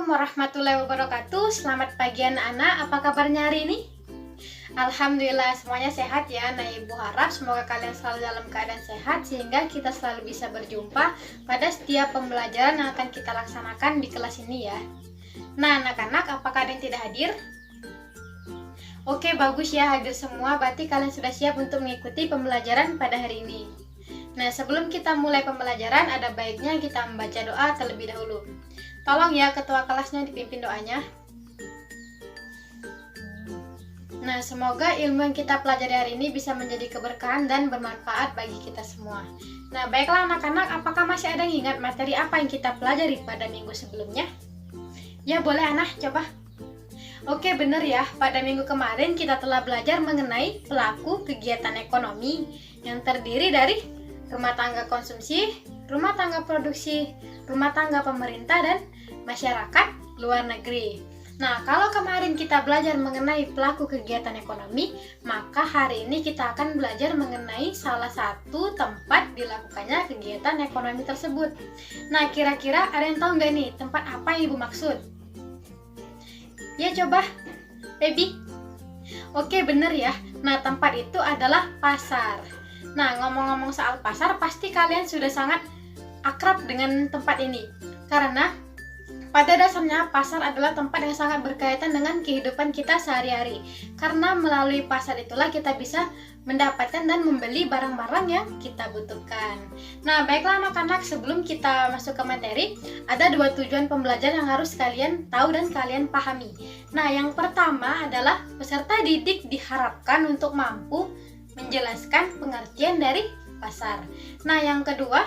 Assalamualaikum warahmatullahi wabarakatuh. Selamat pagi anak-anak, apa kabarnya hari ini? Alhamdulillah semuanya sehat ya. Nah, Ibu harap semoga kalian selalu dalam keadaan sehat sehingga kita selalu bisa berjumpa pada setiap pembelajaran yang akan kita laksanakan di kelas ini ya. Nah, anak-anak, apakah ada yang tidak hadir? Oke, bagus ya, hadir semua. Berarti kalian sudah siap untuk mengikuti pembelajaran pada hari ini. Nah, sebelum kita mulai pembelajaran, ada baiknya kita membaca doa terlebih dahulu. Tolong ya ketua kelasnya dipimpin doanya. Nah, semoga ilmu yang kita pelajari hari ini bisa menjadi keberkahan dan bermanfaat bagi kita semua. Nah, baiklah anak-anak, apakah masih ada yang ingat materi apa yang kita pelajari pada minggu sebelumnya? Ya, boleh anak, coba. Oke, benar ya. Pada minggu kemarin kita telah belajar mengenai pelaku kegiatan ekonomi yang terdiri dari rumah tangga konsumsi, rumah tangga produksi, rumah tangga pemerintah, dan masyarakat luar negeri. Nah, kalau kemarin kita belajar mengenai pelaku kegiatan ekonomi, maka hari ini kita akan belajar mengenai salah satu tempat dilakukannya kegiatan ekonomi tersebut. Nah, kira-kira ada yang tahu nggak nih tempat apa yang Ibu maksud? Ya, coba, Baby. Oke, bener ya. Nah, tempat itu adalah pasar. Nah, ngomong-ngomong soal pasar, pasti kalian sudah sangat akrab dengan tempat ini. Karena pada dasarnya pasar adalah tempat yang sangat berkaitan dengan kehidupan kita sehari-hari. Karena melalui pasar itulah kita bisa mendapatkan dan membeli barang-barang yang kita butuhkan. Nah, baiklah anak-anak, sebelum kita masuk ke materi, ada dua tujuan pembelajaran yang harus kalian tahu dan kalian pahami. Nah, yang pertama adalah peserta didik diharapkan untuk mampu menjelaskan pengertian dari pasar. Nah, yang kedua,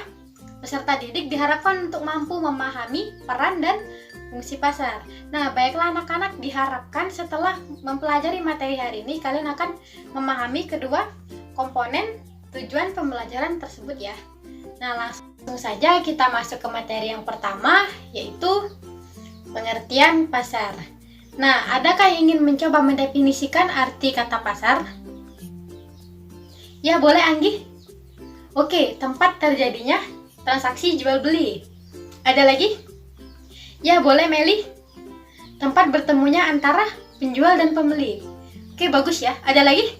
peserta didik diharapkan untuk mampu memahami peran dan fungsi pasar. Nah, baiklah anak-anak, diharapkan setelah mempelajari materi hari ini, kalian akan memahami kedua komponen tujuan pembelajaran tersebut ya. Nah, langsung saja kita masuk ke materi yang pertama, yaitu pengertian pasar. Nah, adakah yang ingin mencoba mendefinisikan arti kata pasar? Ya, boleh Anggi. Oke, tempat terjadinya transaksi jual beli. Ada lagi? Ya, boleh Meli. Tempat bertemunya antara penjual dan pembeli. Oke, bagus ya. Ada lagi?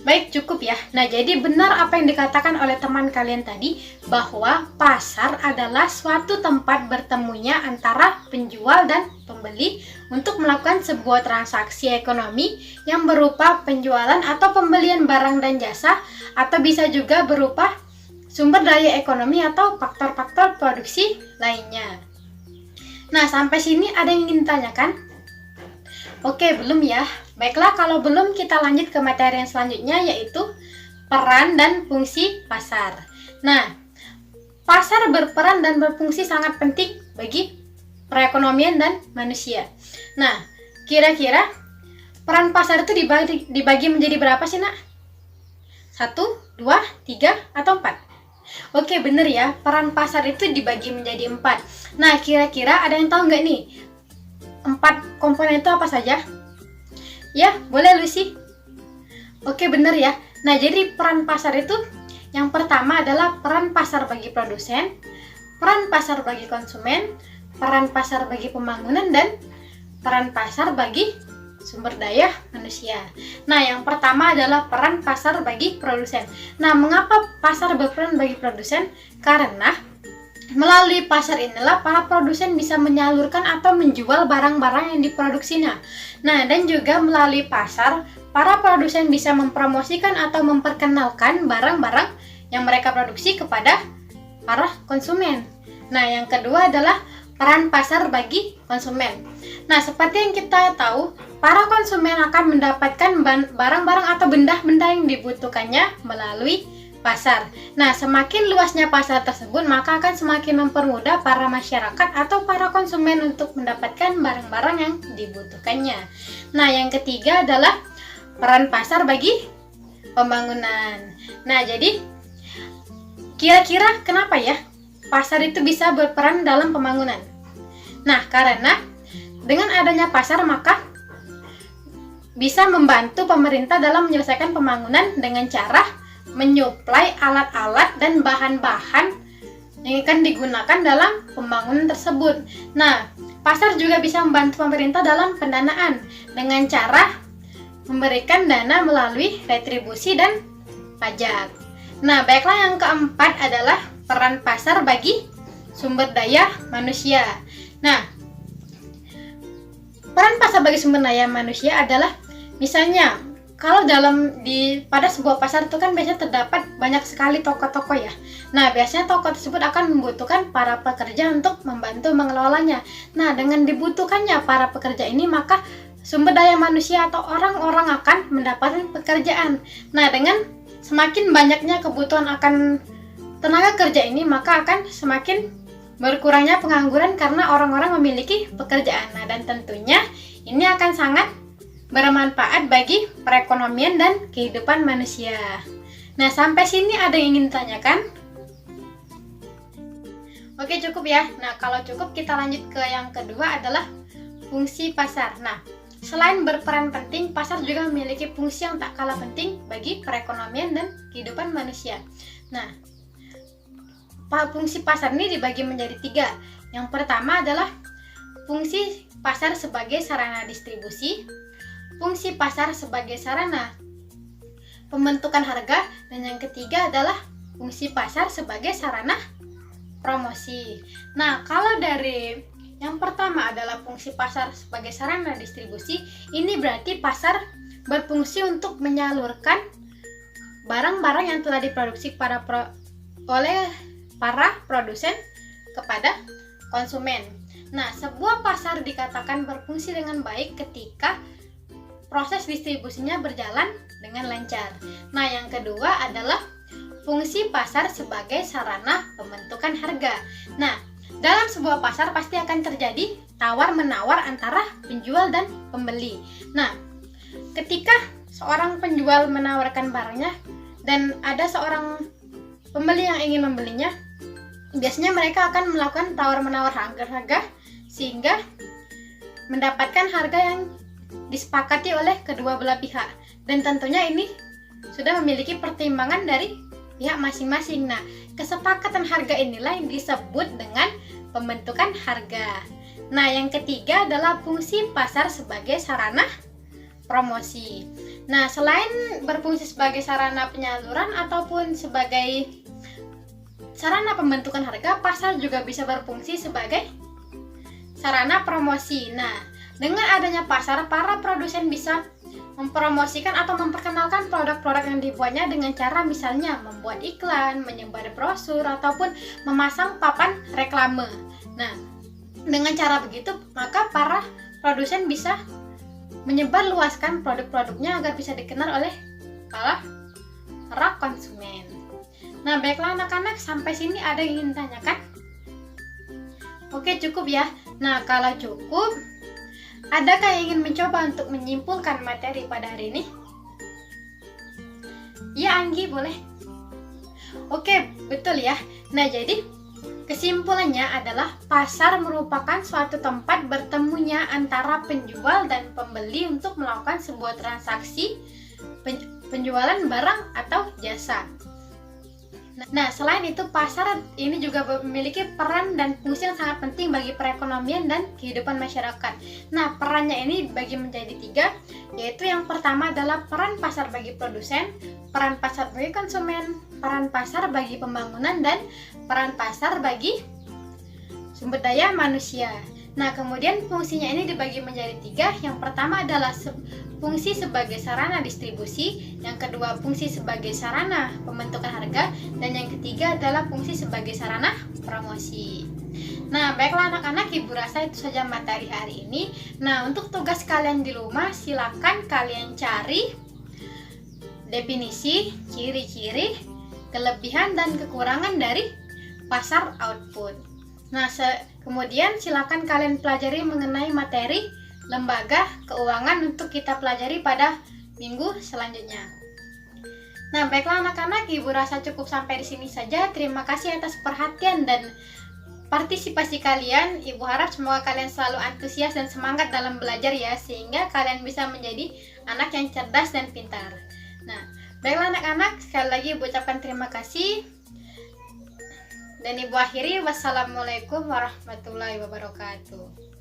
Baik, cukup ya. Nah, jadi benar apa yang dikatakan oleh teman kalian tadi, bahwa pasar adalah suatu tempat bertemunya antara penjual dan pembeli untuk melakukan sebuah transaksi ekonomi yang berupa penjualan atau pembelian barang dan jasa, atau bisa juga berupa sumber daya ekonomi atau faktor-faktor produksi lainnya. Nah, sampai sini ada yang ingin ditanyakan? Oke, belum ya. Baiklah, kalau belum kita lanjut ke materi yang selanjutnya, yaitu peran dan fungsi pasar. Nah, pasar berperan dan berfungsi sangat penting bagi perekonomian dan manusia. Nah, kira-kira peran pasar itu dibagi menjadi berapa sih, Nak? 1, 2, 3, atau 4? Oke, bener ya, peran pasar itu dibagi menjadi 4. Nah, kira-kira ada yang tahu nggak nih 4 komponen itu apa saja? Ya, boleh Lucy. Oke, bener ya. Nah, jadi peran pasar itu yang pertama adalah peran pasar bagi produsen, peran pasar bagi konsumen, peran pasar bagi pembangunan, dan peran pasar bagi sumber daya manusia. Nah, yang pertama adalah peran pasar bagi produsen. Nah, mengapa pasar berperan bagi produsen? Karena melalui pasar inilah para produsen bisa menyalurkan atau menjual barang-barang yang diproduksinya. Nah, dan juga melalui pasar, para produsen bisa mempromosikan atau memperkenalkan barang-barang yang mereka produksi kepada para konsumen. Nah, yang kedua adalah peran pasar bagi konsumen. Nah, seperti yang kita tahu, para konsumen akan mendapatkan barang-barang atau benda-benda yang dibutuhkannya melalui pasar. Nah, semakin luasnya pasar tersebut, maka akan semakin mempermudah para masyarakat atau para konsumen untuk mendapatkan barang-barang yang dibutuhkannya. Nah, yang ketiga adalah peran pasar bagi pembangunan. Nah, jadi kira-kira kenapa ya pasar itu bisa berperan dalam pembangunan? Nah, karena dengan adanya pasar maka bisa membantu pemerintah dalam menyelesaikan pembangunan dengan cara menyuplai alat-alat dan bahan-bahan yang akan digunakan dalam pembangunan tersebut. Nah, pasar juga bisa membantu pemerintah dalam pendanaan dengan cara memberikan dana melalui retribusi dan pajak. Nah, baiklah, yang keempat adalah peran pasar bagi sumber daya manusia. Nah, peran pasar bagi sumber daya manusia adalah misalnya kalau pada sebuah pasar itu kan biasanya terdapat banyak sekali toko-toko ya. Nah, biasanya toko tersebut akan membutuhkan para pekerja untuk membantu mengelolanya. Nah, dengan dibutuhkannya para pekerja ini, maka sumber daya manusia atau orang-orang akan mendapatkan pekerjaan. Nah, dengan semakin banyaknya kebutuhan akan tenaga kerja ini, maka akan semakin berkurangnya pengangguran karena orang-orang memiliki pekerjaan. Nah, dan tentunya ini akan sangat bermanfaat bagi perekonomian dan kehidupan manusia. Nah, sampai sini ada yang ingin ditanyakan? Oke, cukup ya. Nah, kalau cukup kita lanjut ke yang kedua adalah fungsi pasar. Nah, selain berperan penting, pasar juga memiliki fungsi yang tak kalah penting bagi perekonomian dan kehidupan manusia. Nah, fungsi pasar ini dibagi menjadi 3. Yang pertama adalah fungsi pasar sebagai sarana distribusi, fungsi pasar sebagai sarana pembentukan harga, dan yang ketiga adalah fungsi pasar sebagai sarana promosi. Nah, kalau dari yang pertama adalah fungsi pasar sebagai sarana distribusi, ini berarti pasar berfungsi untuk menyalurkan barang-barang yang telah diproduksi oleh para produsen kepada konsumen. Nah, sebuah pasar dikatakan berfungsi dengan baik ketika proses distribusinya berjalan dengan lancar. Nah, yang kedua adalah fungsi pasar sebagai sarana pembentukan harga. Nah, dalam sebuah pasar pasti akan terjadi tawar-menawar antara penjual dan pembeli. Nah, ketika seorang penjual menawarkan barangnya dan ada seorang pembeli yang ingin membelinya, biasanya mereka akan melakukan tawar-menawar harga sehingga mendapatkan harga yang disepakati oleh kedua belah pihak, dan tentunya ini sudah memiliki pertimbangan dari pihak masing-masing. Nah, kesepakatan harga inilah yang disebut dengan pembentukan harga. Nah, yang ketiga adalah fungsi pasar sebagai sarana promosi. Nah, selain berfungsi sebagai sarana penyaluran ataupun sebagai sarana pembentukan harga, pasar juga bisa berfungsi sebagai sarana promosi. Nah, dengan adanya pasar, para produsen bisa mempromosikan atau memperkenalkan produk-produk yang dibuatnya dengan cara misalnya membuat iklan, menyebar brosur, ataupun memasang papan reklame. Nah, dengan cara begitu, maka para produsen bisa menyebarluaskan produk-produknya agar bisa dikenal oleh para konsumen. Nah, baiklah anak-anak, sampai sini ada yang ingin ditanyakan? Oke, cukup ya. Nah, kalau cukup, adakah yang ingin mencoba untuk menyimpulkan materi pada hari ini? Ya, Anggi, boleh. Oke, betul ya. Nah, jadi kesimpulannya adalah pasar merupakan suatu tempat bertemunya antara penjual dan pembeli untuk melakukan sebuah transaksi penjualan barang atau jasa. Nah, selain itu, pasar ini juga memiliki peran dan fungsi yang sangat penting bagi perekonomian dan kehidupan masyarakat. Nah, perannya ini dibagi menjadi 3, yaitu yang pertama adalah peran pasar bagi produsen, peran pasar bagi konsumen, peran pasar bagi pembangunan, dan peran pasar bagi sumber daya manusia. Nah, kemudian fungsinya ini dibagi menjadi 3. Yang pertama adalah fungsi sebagai sarana distribusi, yang kedua fungsi sebagai sarana pembentukan harga, dan yang ketiga adalah fungsi sebagai sarana promosi. Nah, baiklah anak-anak, Ibu rasa itu saja materi hari ini. Nah, untuk tugas kalian di rumah, silakan kalian cari definisi, ciri-ciri, kelebihan dan kekurangan dari pasar output. Nah, kemudian silakan kalian pelajari mengenai materi lembaga keuangan untuk kita pelajari pada minggu selanjutnya. Nah, baiklah anak-anak, Ibu rasa cukup sampai di sini saja. Terima kasih atas perhatian dan partisipasi kalian. Ibu harap semoga kalian selalu antusias dan semangat dalam belajar ya, sehingga kalian bisa menjadi anak yang cerdas dan pintar. Nah, baiklah anak-anak, sekali lagi Ibu ucapkan terima kasih. Dan Ibu akhiri, wassalamualaikum warahmatullahi wabarakatuh.